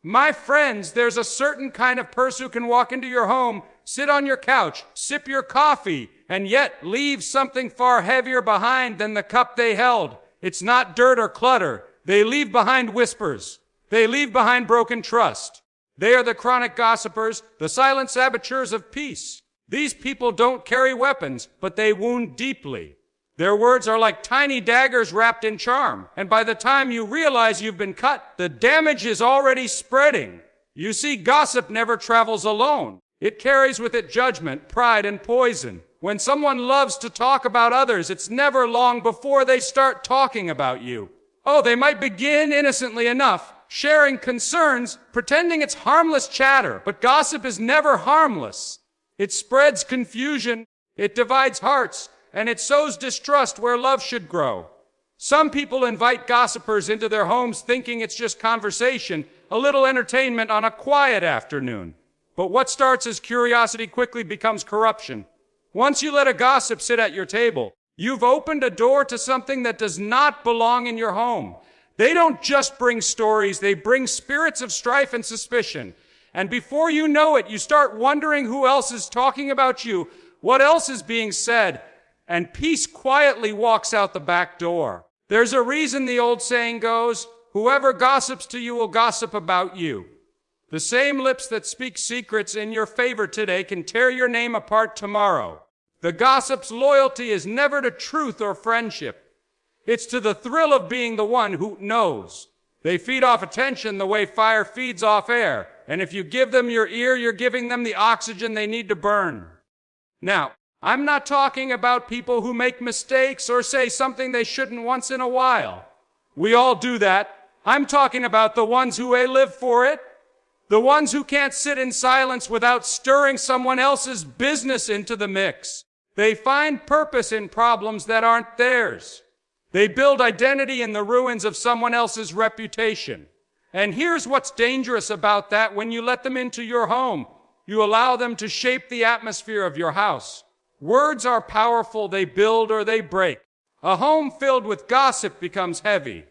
My friends, there's a certain kind of person who can walk into your home, sit on your couch, sip your coffee, and yet leave something far heavier behind than the cup they held. It's not dirt or clutter. They leave behind whispers. They leave behind broken trust. They are the chronic gossipers, the silent saboteurs of peace. These people don't carry weapons, but they wound deeply. Their words are like tiny daggers wrapped in charm, and by the time you realize you've been cut, the damage is already spreading. You see, gossip never travels alone. It carries with it judgment, pride, and poison. When someone loves to talk about others, it's never long before they start talking about you. Oh, they might begin innocently enough, sharing concerns, pretending it's harmless chatter, but gossip is never harmless. It spreads confusion, it divides hearts, and it sows distrust where love should grow. Some people invite gossipers into their homes thinking it's just conversation, a little entertainment on a quiet afternoon. But what starts as curiosity quickly becomes corruption. Once you let a gossip sit at your table, you've opened a door to something that does not belong in your home. They don't just bring stories, they bring spirits of strife and suspicion. And before you know it, you start wondering who else is talking about you, what else is being said, and peace quietly walks out the back door. There's a reason the old saying goes, whoever gossips to you will gossip about you. The same lips that speak secrets in your favor today can tear your name apart tomorrow. The gossip's loyalty is never to truth or friendship. It's to the thrill of being the one who knows. They feed off attention the way fire feeds off air, and if you give them your ear, you're giving them the oxygen they need to burn. Now, I'm not talking about people who make mistakes or say something they shouldn't once in a while. We all do that. I'm talking about the ones who live for it. The ones who can't sit in silence without stirring someone else's business into the mix. They find purpose in problems that aren't theirs. They build identity in the ruins of someone else's reputation. And here's what's dangerous about that: when you let them into your home, you allow them to shape the atmosphere of your house. Words are powerful, they build or they break. A home filled with gossip becomes heavy.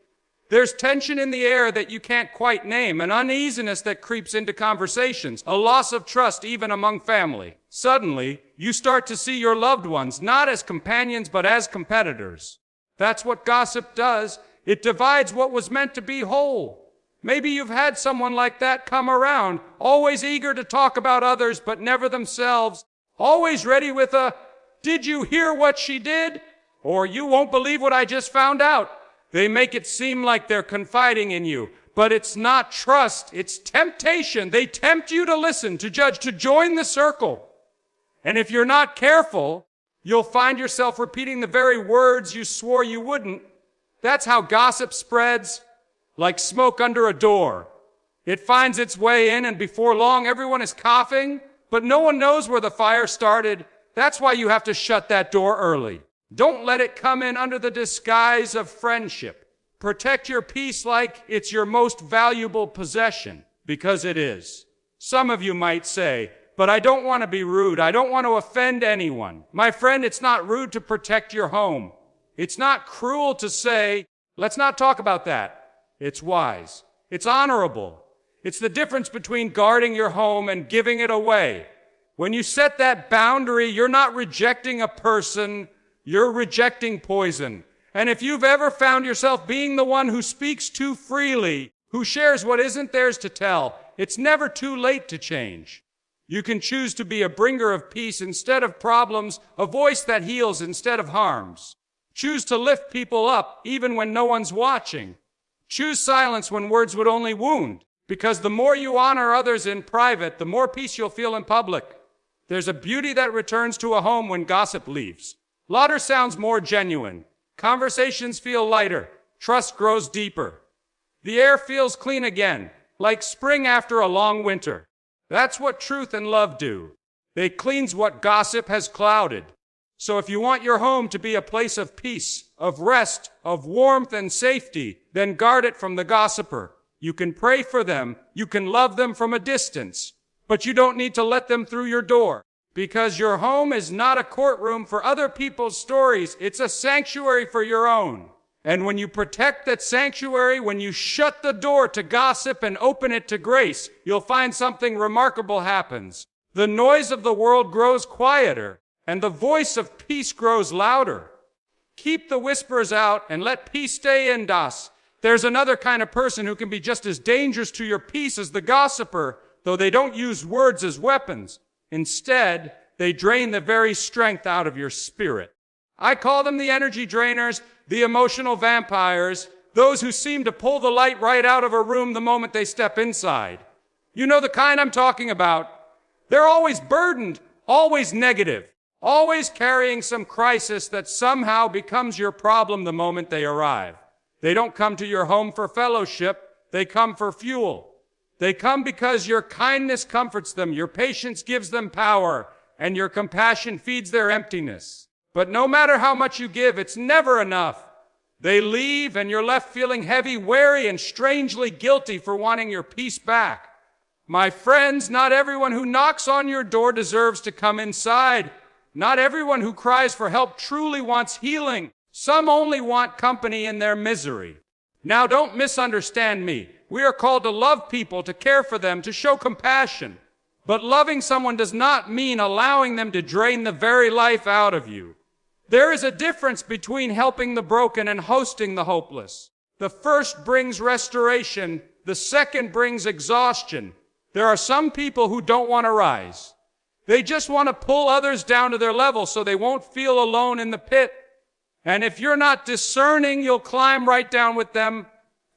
There's tension in the air that you can't quite name, an uneasiness that creeps into conversations, a loss of trust even among family. Suddenly, you start to see your loved ones not as companions but as competitors. That's what gossip does. It divides what was meant to be whole. Maybe you've had someone like that come around, always eager to talk about others but never themselves, always ready with a, "Did you hear what she did?" or "You won't believe what I just found out." They make it seem like they're confiding in you, but it's not trust, it's temptation. They tempt you to listen, to judge, to join the circle. And if you're not careful, you'll find yourself repeating the very words you swore you wouldn't. That's how gossip spreads, like smoke under a door. It finds its way in, and before long, everyone is coughing, but no one knows where the fire started. That's why you have to shut that door early. Don't let it come in under the disguise of friendship. Protect your peace like it's your most valuable possession, because it is. Some of you might say, "But I don't want to be rude. I don't want to offend anyone." My friend, it's not rude to protect your home. It's not cruel to say, "Let's not talk about that." It's wise. It's honorable. It's the difference between guarding your home and giving it away. When you set that boundary, you're not rejecting a person, you're rejecting poison. And if you've ever found yourself being the one who speaks too freely, who shares what isn't theirs to tell, it's never too late to change. You can choose to be a bringer of peace instead of problems, a voice that heals instead of harms. Choose to lift people up even when no one's watching. Choose silence when words would only wound, because the more you honor others in private, the more peace you'll feel in public. There's a beauty that returns to a home when gossip leaves. Laughter sounds more genuine. Conversations feel lighter. Trust grows deeper. The air feels clean again, like spring after a long winter. That's what truth and love do. They cleanse what gossip has clouded. So if you want your home to be a place of peace, of rest, of warmth and safety, then guard it from the gossiper. You can pray for them. You can love them from a distance. But you don't need to let them through your door. Because your home is not a courtroom for other people's stories. It's a sanctuary for your own. And when you protect that sanctuary, when you shut the door to gossip and open it to grace, you'll find something remarkable happens. The noise of the world grows quieter, and the voice of peace grows louder. Keep the whispers out and let peace stay in, das. There's another kind of person who can be just as dangerous to your peace as the gossiper, though they don't use words as weapons. Instead, they drain the very strength out of your spirit. I call them the energy drainers, the emotional vampires, those who seem to pull the light right out of a room the moment they step inside. You know the kind I'm talking about. They're always burdened, always negative, always carrying some crisis that somehow becomes your problem the moment they arrive. They don't come to your home for fellowship, they come for fuel. They come because your kindness comforts them, your patience gives them power, and your compassion feeds their emptiness. But no matter how much you give, it's never enough. They leave and you're left feeling heavy, weary, and strangely guilty for wanting your peace back. My friends, not everyone who knocks on your door deserves to come inside. Not everyone who cries for help truly wants healing. Some only want company in their misery. Now, don't misunderstand me. We are called to love people, to care for them, to show compassion. But loving someone does not mean allowing them to drain the very life out of you. There is a difference between helping the broken and hosting the hopeless. The first brings restoration, the second brings exhaustion. There are some people who don't want to rise. They just want to pull others down to their level so they won't feel alone in the pit. And if you're not discerning, you'll climb right down with them,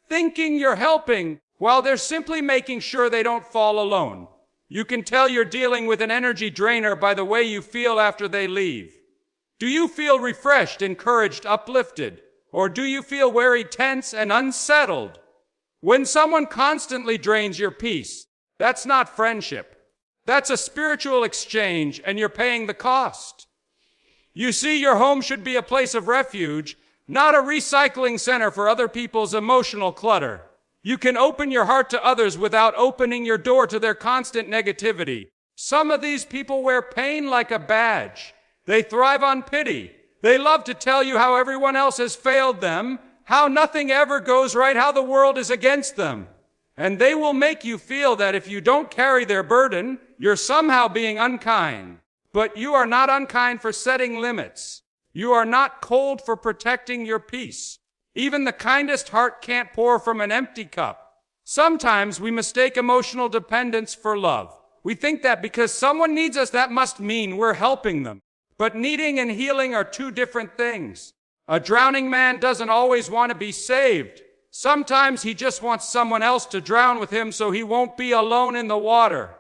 thinking you're helping, while they're simply making sure they don't fall alone. You can tell you're dealing with an energy drainer by the way you feel after they leave. Do you feel refreshed, encouraged, uplifted? Or do you feel weary, tense, and unsettled? When someone constantly drains your peace, that's not friendship. That's a spiritual exchange, and you're paying the cost. You see, your home should be a place of refuge, not a recycling center for other people's emotional clutter. You can open your heart to others without opening your door to their constant negativity. Some of these people wear pain like a badge. They thrive on pity. They love to tell you how everyone else has failed them, how nothing ever goes right, how the world is against them. And they will make you feel that if you don't carry their burden, you're somehow being unkind. But you are not unkind for setting limits. You are not cold for protecting your peace. Even the kindest heart can't pour from an empty cup. Sometimes we mistake emotional dependence for love. We think that because someone needs us, that must mean we're helping them. But needing and healing are two different things. A drowning man doesn't always want to be saved. Sometimes he just wants someone else to drown with him so he won't be alone in the water.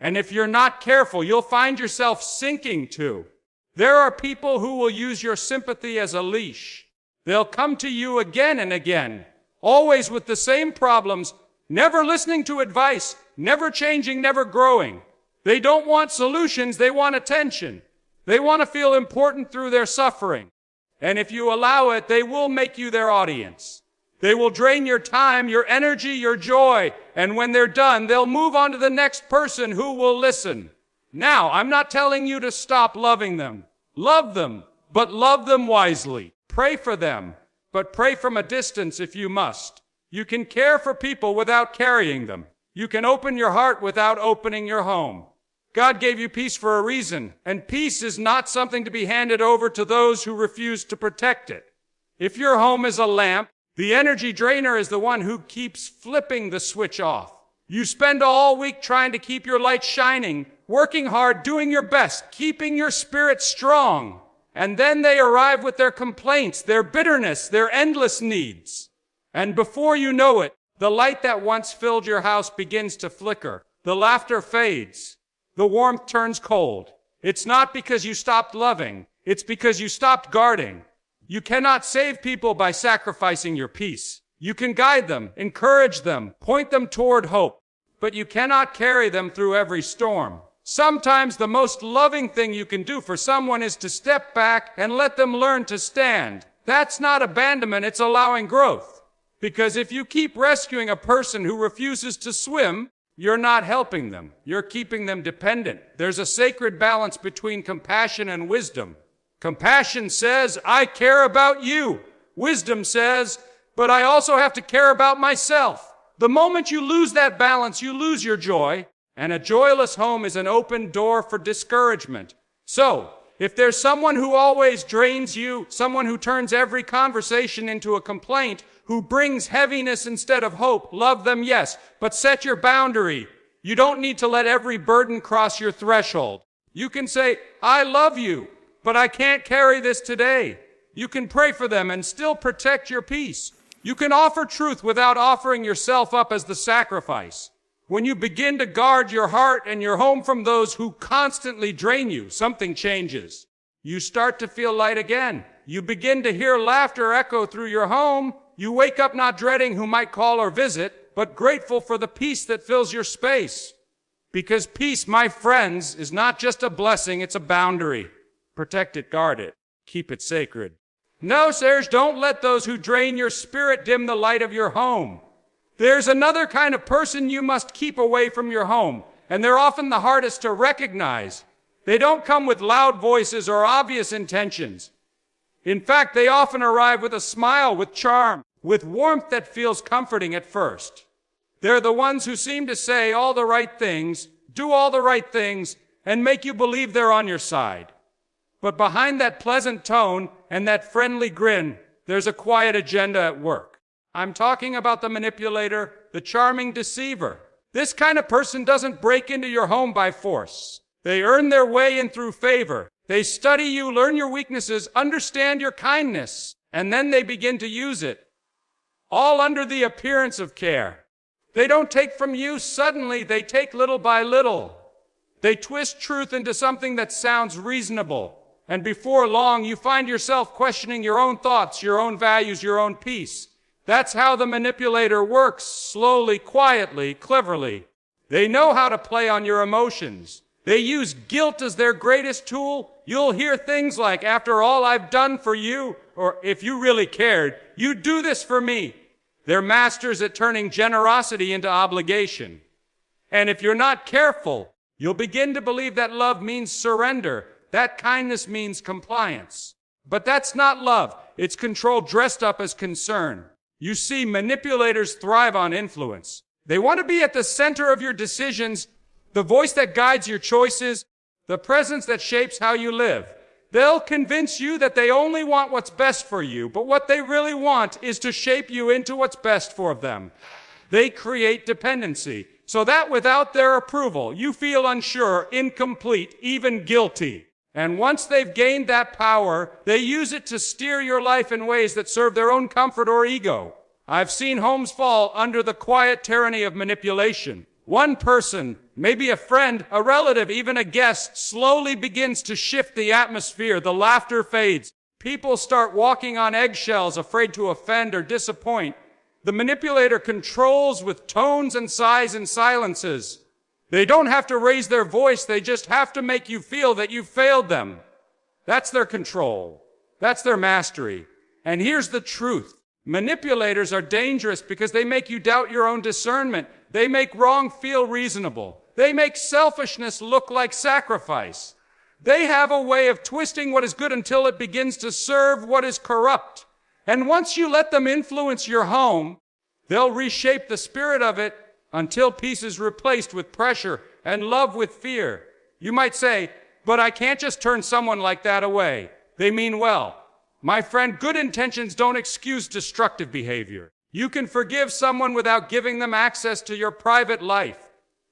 And if you're not careful, you'll find yourself sinking too. There are people who will use your sympathy as a leash. They'll come to you again and again, always with the same problems, never listening to advice, never changing, never growing. They don't want solutions, they want attention. They want to feel important through their suffering. And if you allow it, they will make you their audience. They will drain your time, your energy, your joy. And when they're done, they'll move on to the next person who will listen. Now, I'm not telling you to stop loving them. Love them, but love them wisely. Pray for them, but pray from a distance if you must. You can care for people without carrying them. You can open your heart without opening your home. God gave you peace for a reason, and peace is not something to be handed over to those who refuse to protect it. If your home is a lamp, the energy drainer is the one who keeps flipping the switch off. You spend all week trying to keep your light shining, working hard, doing your best, keeping your spirit strong. And then they arrive with their complaints, their bitterness, their endless needs. And before you know it, the light that once filled your house begins to flicker. The laughter fades. The warmth turns cold. It's not because you stopped loving. It's because you stopped guarding. You cannot save people by sacrificing your peace. You can guide them, encourage them, point them toward hope. But you cannot carry them through every storm. Sometimes the most loving thing you can do for someone is to step back and let them learn to stand. That's not abandonment, it's allowing growth. Because if you keep rescuing a person who refuses to swim, you're not helping them. You're keeping them dependent. There's a sacred balance between compassion and wisdom. Compassion says, I care about you. Wisdom says, but I also have to care about myself. The moment you lose that balance, you lose your joy. And a joyless home is an open door for discouragement. So, if there's someone who always drains you, someone who turns every conversation into a complaint, who brings heaviness instead of hope, love them, yes, but set your boundary. You don't need to let every burden cross your threshold. You can say, I love you, but I can't carry this today. You can pray for them and still protect your peace. You can offer truth without offering yourself up as the sacrifice. When you begin to guard your heart and your home from those who constantly drain you, something changes. You start to feel light again. You begin to hear laughter echo through your home. You wake up not dreading who might call or visit, but grateful for the peace that fills your space. Because peace, my friends, is not just a blessing, it's a boundary. Protect it, guard it, keep it sacred. No, Serge, don't let those who drain your spirit dim the light of your home. There's another kind of person you must keep away from your home, and they're often the hardest to recognize. They don't come with loud voices or obvious intentions. In fact, they often arrive with a smile, with charm, with warmth that feels comforting at first. They're the ones who seem to say all the right things, do all the right things, and make you believe they're on your side. But behind that pleasant tone and that friendly grin, there's a quiet agenda at work. I'm talking about the manipulator, the charming deceiver. This kind of person doesn't break into your home by force. They earn their way in through favor. They study you, learn your weaknesses, understand your kindness, and then they begin to use it. All under the appearance of care. They don't take from you suddenly, they take little by little. They twist truth into something that sounds reasonable. And before long, you find yourself questioning your own thoughts, your own values, your own peace. That's how the manipulator works, slowly, quietly, cleverly. They know how to play on your emotions. They use guilt as their greatest tool. You'll hear things like, after all I've done for you, or if you really cared, you'd do this for me. They're masters at turning generosity into obligation. And if you're not careful, you'll begin to believe that love means surrender, that kindness means compliance. But that's not love. It's control dressed up as concern. You see, manipulators thrive on influence. They want to be at the center of your decisions, the voice that guides your choices, the presence that shapes how you live. They'll convince you that they only want what's best for you, but what they really want is to shape you into what's best for them. They create dependency, so that without their approval, you feel unsure, incomplete, even guilty. And once they've gained that power, they use it to steer your life in ways that serve their own comfort or ego. I've seen homes fall under the quiet tyranny of manipulation. One person, maybe a friend, a relative, even a guest, slowly begins to shift the atmosphere. The laughter fades. People start walking on eggshells, afraid to offend or disappoint. The manipulator controls with tones and sighs and silences. They don't have to raise their voice, they just have to make you feel that you failed them. That's their control. That's their mastery. And here's the truth. Manipulators are dangerous because they make you doubt your own discernment. They make wrong feel reasonable. They make selfishness look like sacrifice. They have a way of twisting what is good until it begins to serve what is corrupt. And once you let them influence your home, they'll reshape the spirit of it until peace is replaced with pressure and love with fear. You might say, but I can't just turn someone like that away. They mean well. My friend, good intentions don't excuse destructive behavior. You can forgive someone without giving them access to your private life.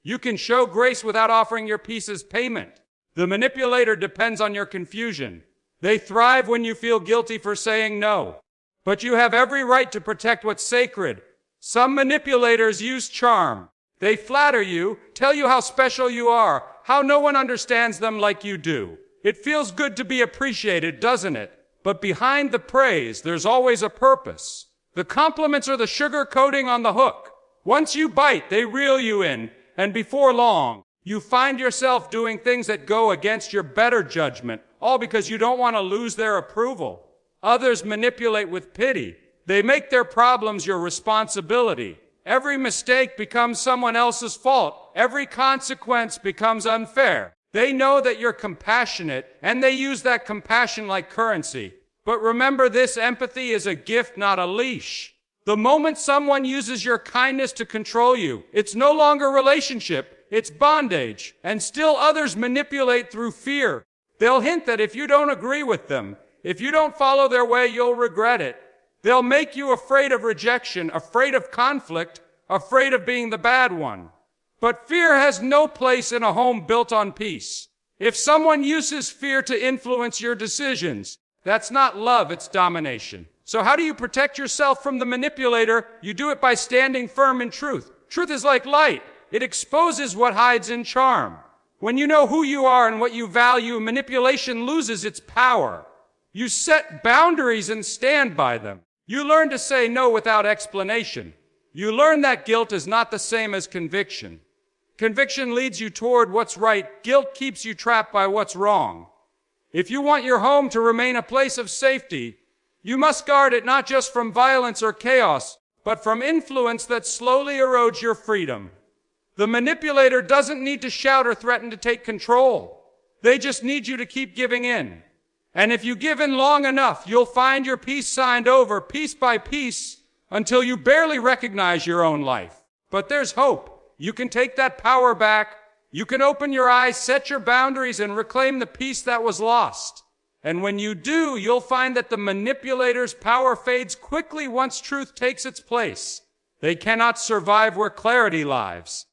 You can show grace without offering your peace as payment. The manipulator depends on your confusion. They thrive when you feel guilty for saying no. But you have every right to protect what's sacred. Some manipulators use charm. They flatter you, tell you how special you are, how no one understands them like you do. It feels good to be appreciated, doesn't it? But behind the praise, there's always a purpose. The compliments are the sugar coating on the hook. Once you bite, they reel you in, and before long, you find yourself doing things that go against your better judgment, all because you don't want to lose their approval. Others manipulate with pity. They make their problems your responsibility. Every mistake becomes someone else's fault. Every consequence becomes unfair. They know that you're compassionate, and they use that compassion like currency. But remember this, empathy is a gift, not a leash. The moment someone uses your kindness to control you, it's no longer relationship, it's bondage. And still others manipulate through fear. They'll hint that if you don't agree with them, if you don't follow their way, you'll regret it. They'll make you afraid of rejection, afraid of conflict, afraid of being the bad one. But fear has no place in a home built on peace. If someone uses fear to influence your decisions, that's not love, it's domination. So how do you protect yourself from the manipulator? You do it by standing firm in truth. Truth is like light. It exposes what hides in charm. When you know who you are and what you value, manipulation loses its power. You set boundaries and stand by them. You learn to say no without explanation. You learn that guilt is not the same as conviction. Conviction leads you toward what's right. Guilt keeps you trapped by what's wrong. If you want your home to remain a place of safety, you must guard it not just from violence or chaos, but from influence that slowly erodes your freedom. The manipulator doesn't need to shout or threaten to take control. They just need you to keep giving in. And if you give in long enough, you'll find your peace signed over, piece by piece, until you barely recognize your own life. But there's hope. You can take that power back. You can open your eyes, set your boundaries, and reclaim the peace that was lost. And when you do, you'll find that the manipulator's power fades quickly once truth takes its place. They cannot survive where clarity lies.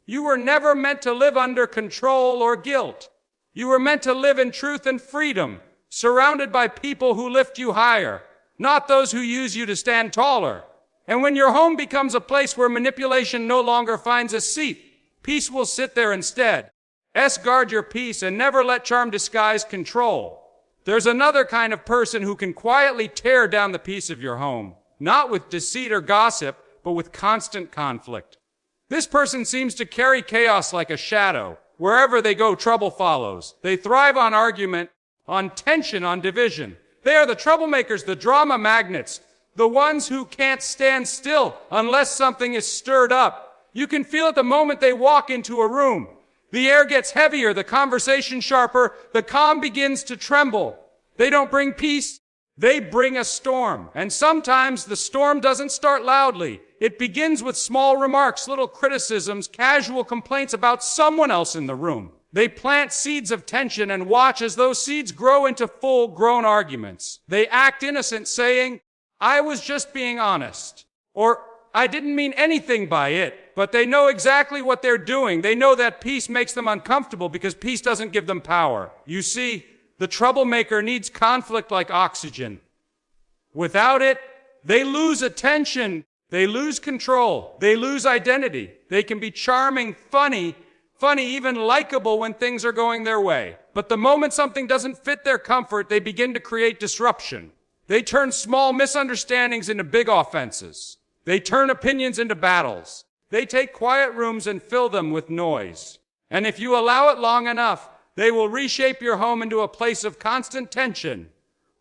You were never meant to live under control or guilt. You were meant to live in truth and freedom, surrounded by people who lift you higher, not those who use you to stand taller. And when your home becomes a place where manipulation no longer finds a seat, peace will sit there instead. Guard your peace and never let charm disguise control. There's another kind of person who can quietly tear down the peace of your home, not with deceit or gossip, but with constant conflict. This person seems to carry chaos like a shadow. Wherever they go, trouble follows. They thrive on argument, on tension, on division. They are the troublemakers, the drama magnets, the ones who can't stand still unless something is stirred up. You can feel it the moment they walk into a room. The air gets heavier, the conversation sharper, the calm begins to tremble. They don't bring peace, they bring a storm. And sometimes the storm doesn't start loudly. It begins with small remarks, little criticisms, casual complaints about someone else in the room. They plant seeds of tension and watch as those seeds grow into full-grown arguments. They act innocent, saying, "I was just being honest," or "I didn't mean anything by it." But they know exactly what they're doing. They know that peace makes them uncomfortable because peace doesn't give them power. You see, the troublemaker needs conflict like oxygen. Without it, they lose attention. They lose control. They lose identity. They can be charming, funny, even likable when things are going their way. But the moment something doesn't fit their comfort, they begin to create disruption. They turn small misunderstandings into big offenses. They turn opinions into battles. They take quiet rooms and fill them with noise. And if you allow it long enough, they will reshape your home into a place of constant tension,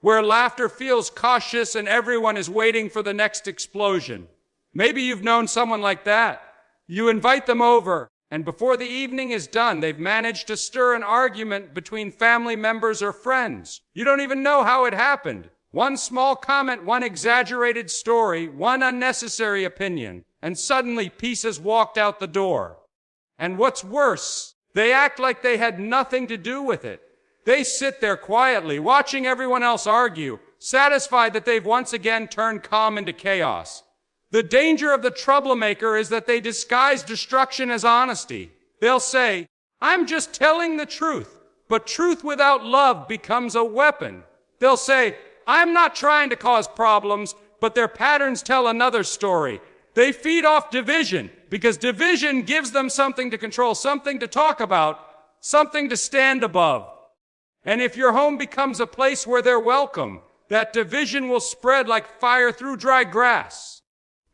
where laughter feels cautious and everyone is waiting for the next explosion. Maybe you've known someone like that. You invite them over, and before the evening is done, they've managed to stir an argument between family members or friends. You don't even know how it happened. One small comment, one exaggerated story, one unnecessary opinion, and suddenly peace has walked out the door. And what's worse, they act like they had nothing to do with it. They sit there quietly, watching everyone else argue, satisfied that they've once again turned calm into chaos. The danger of the troublemaker is that they disguise destruction as honesty. They'll say, "I'm just telling the truth," but truth without love becomes a weapon. They'll say, "I'm not trying to cause problems," but their patterns tell another story. They feed off division because division gives them something to control, something to talk about, something to stand above. And if your home becomes a place where they're welcome, that division will spread like fire through dry grass.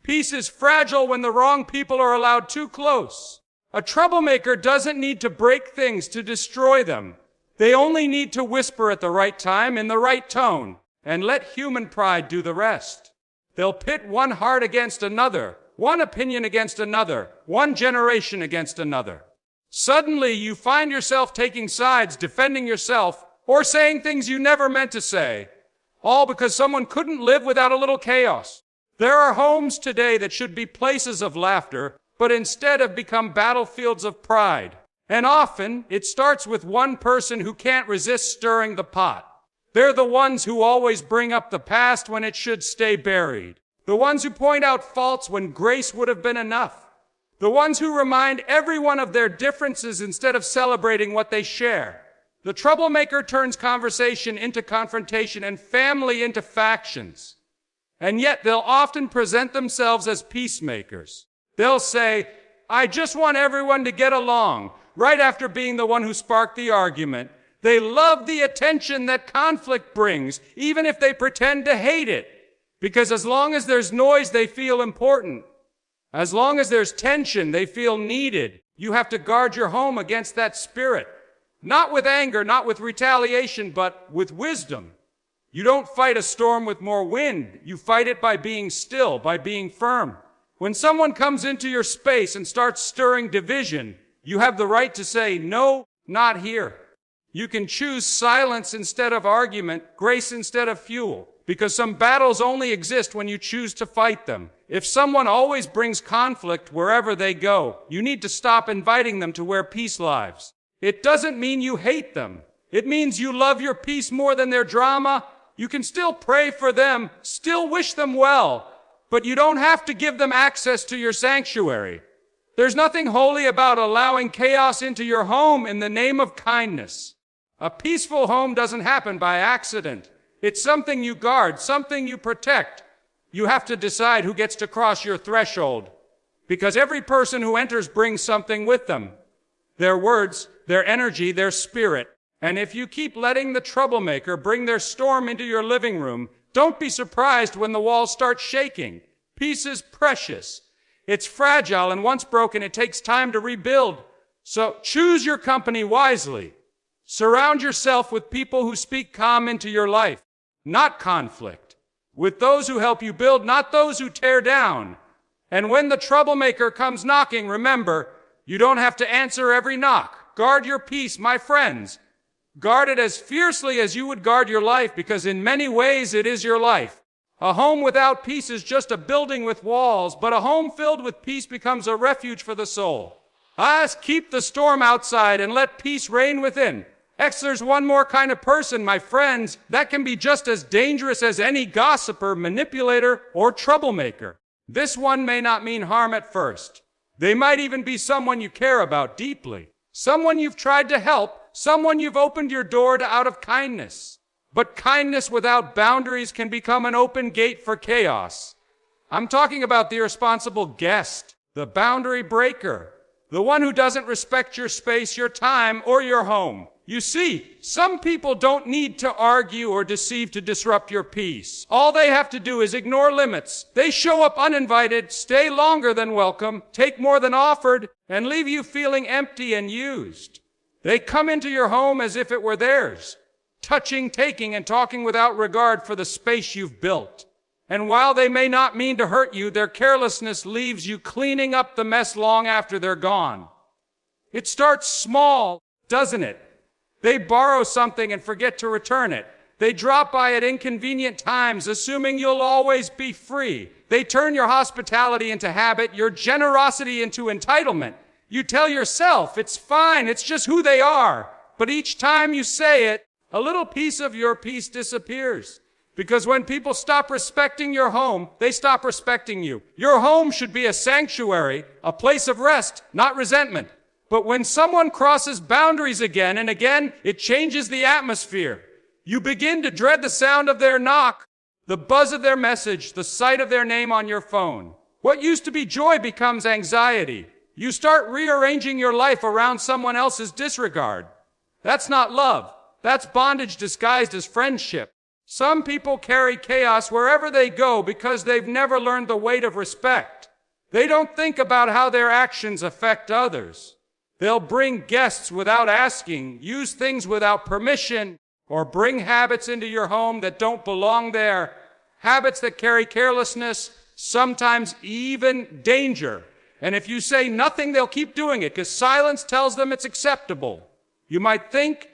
Peace is fragile when the wrong people are allowed too close. A troublemaker doesn't need to break things to destroy them. They only need to whisper at the right time in the right tone and let human pride do the rest. They'll pit one heart against another, one opinion against another, one generation against another. Suddenly, you find yourself taking sides, defending yourself, or saying things you never meant to say. all because someone couldn't live without a little chaos. There are homes today that should be places of laughter, but instead have become battlefields of pride. And often, it starts with one person who can't resist stirring the pot. They're the ones who always bring up the past when it should stay buried. The ones who point out faults when grace would have been enough. The ones who remind everyone of their differences instead of celebrating what they share. The troublemaker turns conversation into confrontation and family into factions. And yet they'll often present themselves as peacemakers. They'll say, "I just want everyone to get along," right after being the one who sparked the argument. They love the attention that conflict brings, even if they pretend to hate it. Because as long as there's noise, they feel important. As long as there's tension, they feel needed. You have to guard your home against that spirit. Not with anger, not with retaliation, but with wisdom. You don't fight a storm with more wind. You fight it by being still, by being firm. When someone comes into your space and starts stirring division, you have the right to say, "No, not here." You can choose silence instead of argument, grace instead of fuel, because some battles only exist when you choose to fight them. If someone always brings conflict wherever they go, you need to stop inviting them to where peace lives. It doesn't mean you hate them. It means you love your peace more than their drama. You can still pray for them, still wish them well, but you don't have to give them access to your sanctuary. There's nothing holy about allowing chaos into your home in the name of kindness. A peaceful home doesn't happen by accident. It's something you guard, something you protect. You have to decide who gets to cross your threshold, because every person who enters brings something with them. Their words, their energy, their spirit. And if you keep letting the troublemaker bring their storm into your living room, don't be surprised when the walls start shaking. Peace is precious. It's fragile, and once broken, it takes time to rebuild. So choose your company wisely. Surround yourself with people who speak calm into your life, not conflict. With those who help you build, not those who tear down. And when the troublemaker comes knocking, remember, you don't have to answer every knock. Guard your peace, my friends. Guard it as fiercely as you would guard your life, because in many ways it is your life. A home without peace is just a building with walls, but a home filled with peace becomes a refuge for the soul. Keep the storm outside and let peace reign within. There's one more kind of person, my friends, that can be just as dangerous as any gossiper, manipulator, or troublemaker. This one may not mean harm at first. They might even be someone you care about deeply. Someone you've tried to help, someone you've opened your door to out of kindness. But kindness without boundaries can become an open gate for chaos. I'm talking about the irresponsible guest, the boundary breaker, the one who doesn't respect your space, your time, or your home. You see, some people don't need to argue or deceive to disrupt your peace. All they have to do is ignore limits. They show up uninvited, stay longer than welcome, take more than offered, and leave you feeling empty and used. They come into your home as if it were theirs, touching, taking, and talking without regard for the space you've built. And while they may not mean to hurt you, their carelessness leaves you cleaning up the mess long after they're gone. It starts small, doesn't it? They borrow something and forget to return it. They drop by at inconvenient times, assuming you'll always be free. They turn your hospitality into habit, your generosity into entitlement. You tell yourself, it's fine, it's just who they are. But each time you say it, a little piece of your peace disappears. Because when people stop respecting your home, they stop respecting you. Your home should be a sanctuary, a place of rest, not resentment. But when someone crosses boundaries again and again, it changes the atmosphere. You begin to dread the sound of their knock, the buzz of their message, the sight of their name on your phone. What used to be joy becomes anxiety. You start rearranging your life around someone else's disregard. That's not love. That's bondage disguised as friendship. Some people carry chaos wherever they go because they've never learned the weight of respect. They don't think about how their actions affect others. They'll bring guests without asking, use things without permission, or bring habits into your home that don't belong there. Habits that carry carelessness, sometimes even danger. And if you say nothing, they'll keep doing it because silence tells them it's acceptable. You might think,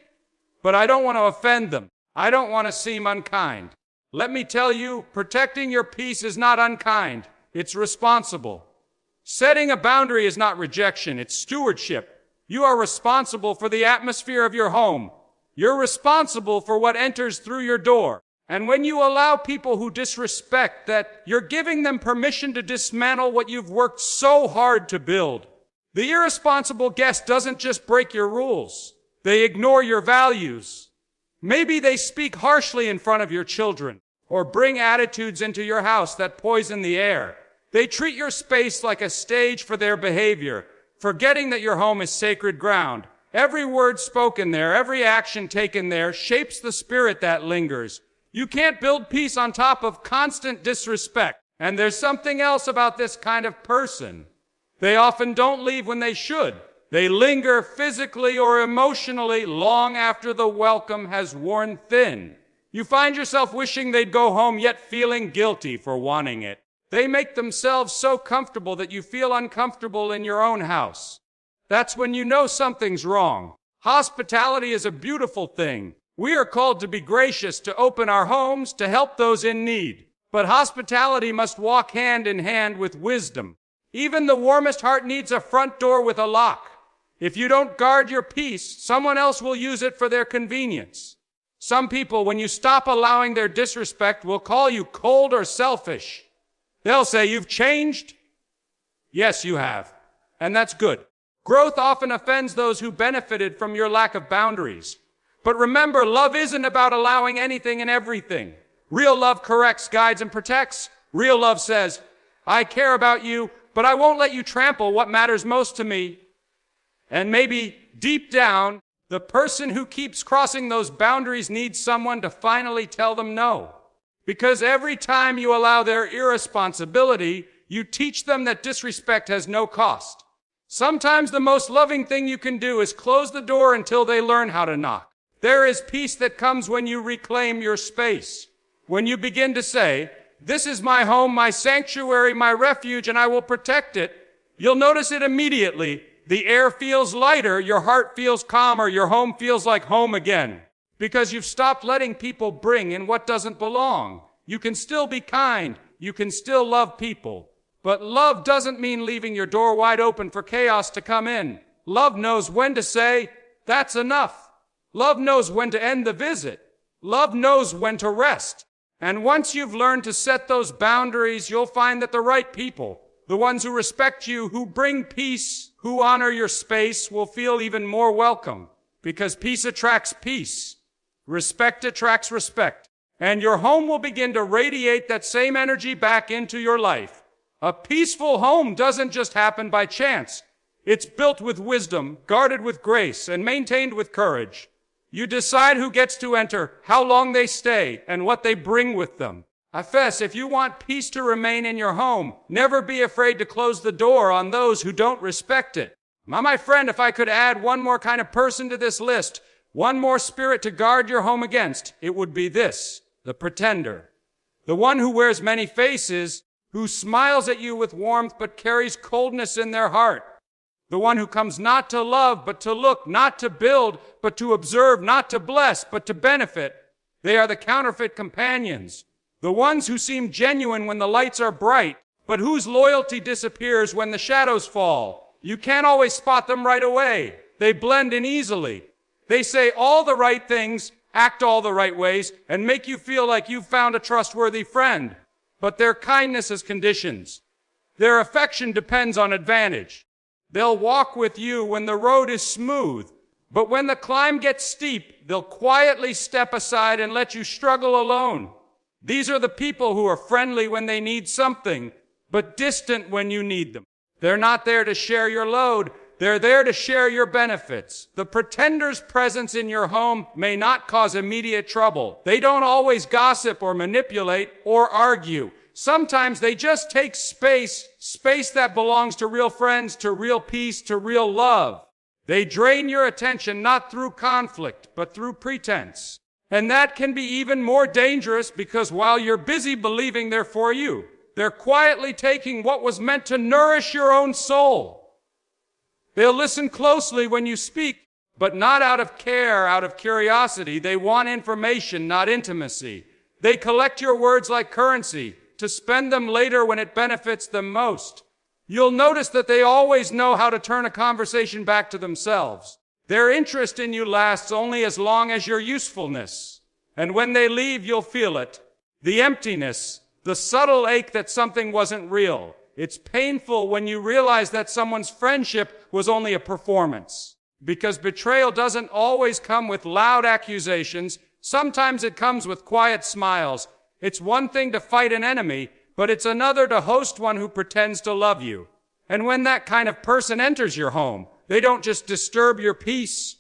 but I don't want to offend them. I don't want to seem unkind. Let me tell you, protecting your peace is not unkind. It's responsible. Setting a boundary is not rejection, it's stewardship. You are responsible for the atmosphere of your home. You're responsible for what enters through your door. And when you allow people who disrespect that, you're giving them permission to dismantle what you've worked so hard to build. The irresponsible guest doesn't just break your rules. They ignore your values. Maybe they speak harshly in front of your children, or bring attitudes into your house that poison the air. They treat your space like a stage for their behavior, forgetting that your home is sacred ground. Every word spoken there, every action taken there shapes the spirit that lingers. You can't build peace on top of constant disrespect. And there's something else about this kind of person. They often don't leave when they should. They linger physically or emotionally long after the welcome has worn thin. You find yourself wishing they'd go home, yet feeling guilty for wanting it. They make themselves so comfortable that you feel uncomfortable in your own house. That's when you know something's wrong. Hospitality is a beautiful thing. We are called to be gracious, to open our homes, to help those in need. But hospitality must walk hand in hand with wisdom. Even the warmest heart needs a front door with a lock. If you don't guard your peace, someone else will use it for their convenience. Some people, when you stop allowing their disrespect, will call you cold or selfish. They'll say, "You've changed." Yes, you have. And that's good. Growth often offends those who benefited from your lack of boundaries. But remember, love isn't about allowing anything and everything. Real love corrects, guides, and protects. Real love says, "I care about you, but I won't let you trample what matters most to me." And maybe deep down, the person who keeps crossing those boundaries needs someone to finally tell them no. Because every time you allow their irresponsibility, you teach them that disrespect has no cost. Sometimes the most loving thing you can do is close the door until they learn how to knock. There is peace that comes when you reclaim your space. When you begin to say, "This is my home, my sanctuary, my refuge, and I will protect it," you'll notice it immediately. The air feels lighter, your heart feels calmer, your home feels like home again. Because you've stopped letting people bring in what doesn't belong. You can still be kind, you can still love people. But love doesn't mean leaving your door wide open for chaos to come in. Love knows when to say, "That's enough." Love knows when to end the visit. Love knows when to rest. And once you've learned to set those boundaries, you'll find that the right people, the ones who respect you, who bring peace, who honor your space, will feel even more welcome. Because peace attracts peace. Respect attracts respect. And your home will begin to radiate that same energy back into your life. A peaceful home doesn't just happen by chance. It's built with wisdom, guarded with grace, and maintained with courage. You decide who gets to enter, how long they stay, and what they bring with them. If you want peace to remain in your home, never be afraid to close the door on those who don't respect it. My friend, if I could add one more kind of person to this list, one more spirit to guard your home against, it would be this, the pretender. The one who wears many faces, who smiles at you with warmth but carries coldness in their heart. The one who comes not to love, but to look, not to build, but to observe, not to bless, but to benefit. They are the counterfeit companions. The ones who seem genuine when the lights are bright, but whose loyalty disappears when the shadows fall. You can't always spot them right away. They blend in easily. They say all the right things, act all the right ways, and make you feel like you've found a trustworthy friend. But their kindness is conditions. Their affection depends on advantage. They'll walk with you when the road is smooth, but when the climb gets steep, they'll quietly step aside and let you struggle alone. These are the people who are friendly when they need something, but distant when you need them. They're not there to share your load. They're there to share your benefits. The pretender's presence in your home may not cause immediate trouble. They don't always gossip or manipulate or argue. Sometimes they just take space that belongs to real friends, to real peace, to real love. They drain your attention not through conflict, but through pretense. And that can be even more dangerous because while you're busy believing they're for you, they're quietly taking what was meant to nourish your own soul. They'll listen closely when you speak, but not out of care, out of curiosity. They want information, not intimacy. They collect your words like currency to spend them later when it benefits them most. You'll notice that they always know how to turn a conversation back to themselves. Their interest in you lasts only as long as your usefulness. And when they leave, you'll feel it. The emptiness, the subtle ache that something wasn't real. It's painful when you realize that someone's friendship was only a performance. Because betrayal doesn't always come with loud accusations. Sometimes it comes with quiet smiles. It's one thing to fight an enemy, but it's another to host one who pretends to love you. And when that kind of person enters your home, they don't just disturb your peace,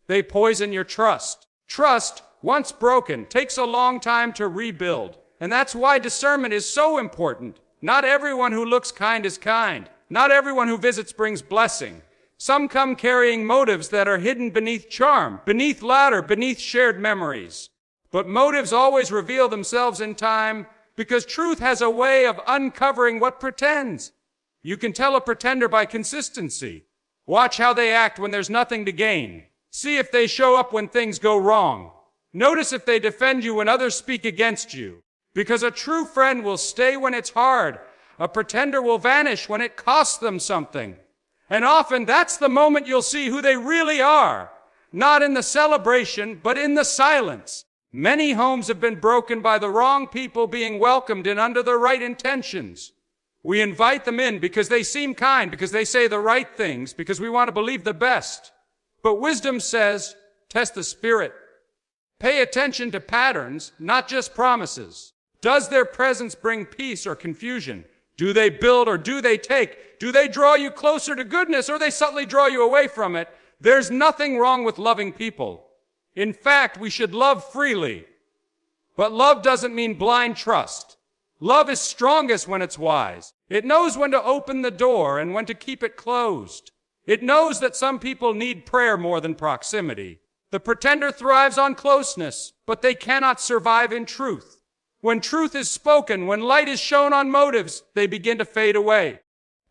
they poison your trust. Trust, once broken, takes a long time to rebuild. And that's why discernment is so important. Not everyone who looks kind is kind. Not everyone who visits brings blessing. Some come carrying motives that are hidden beneath charm, beneath laughter, beneath shared memories. But motives always reveal themselves in time, because truth has a way of uncovering what pretends. You can tell a pretender by consistency. Watch how they act when there's nothing to gain. See if they show up when things go wrong. Notice if they defend you when others speak against you. Because a true friend will stay when it's hard. A pretender will vanish when it costs them something. And often that's the moment you'll see who they really are. Not in the celebration, but in the silence. Many homes have been broken by the wrong people being welcomed in under the right intentions. We invite them in because they seem kind, because they say the right things, because we want to believe the best. But wisdom says, test the spirit. Pay attention to patterns, not just promises. Does their presence bring peace or confusion? Do they build or do they take? Do they draw you closer to goodness or they subtly draw you away from it? There's nothing wrong with loving people. In fact, we should love freely. But love doesn't mean blind trust. Love is strongest when it's wise. It knows when to open the door and when to keep it closed. It knows that some people need prayer more than proximity. The pretender thrives on closeness, but they cannot survive in truth. When truth is spoken, when light is shown on motives, they begin to fade away.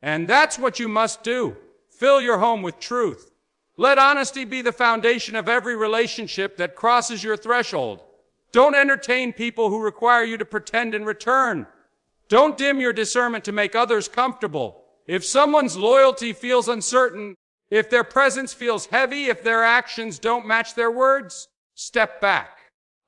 And that's what you must do. Fill your home with truth. Let honesty be the foundation of every relationship that crosses your threshold. Don't entertain people who require you to pretend in return. Don't dim your discernment to make others comfortable. If someone's loyalty feels uncertain, if their presence feels heavy, if their actions don't match their words, step back.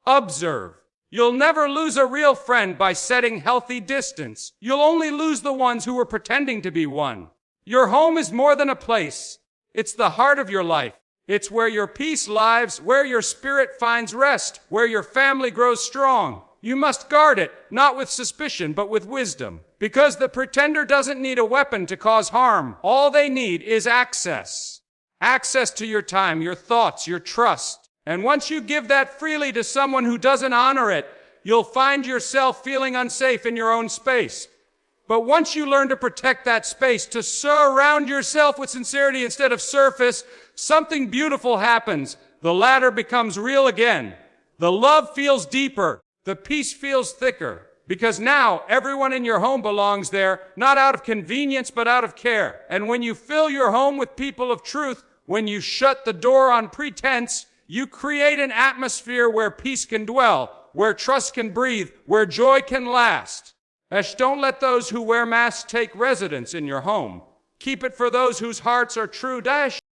Observe. You'll never lose a real friend by setting healthy distance. You'll only lose the ones who are pretending to be one. Your home is more than a place. It's the heart of your life. It's where your peace lives, where your spirit finds rest, where your family grows strong. You must guard it, not with suspicion, but with wisdom. Because the pretender doesn't need a weapon to cause harm. All they need is access. Access to your time, your thoughts, your trust. And once you give that freely to someone who doesn't honor it, you'll find yourself feeling unsafe in your own space. But once you learn to protect that space, to surround yourself with sincerity instead of surface, something beautiful happens. The latter becomes real again. The love feels deeper. The peace feels thicker. Because now everyone in your home belongs there, not out of convenience, but out of care. And when you fill your home with people of truth, when you shut the door on pretense, you create an atmosphere where peace can dwell, where trust can breathe, where joy can last. Don't let those who wear masks take residence in your home. Keep it for those whose hearts are true.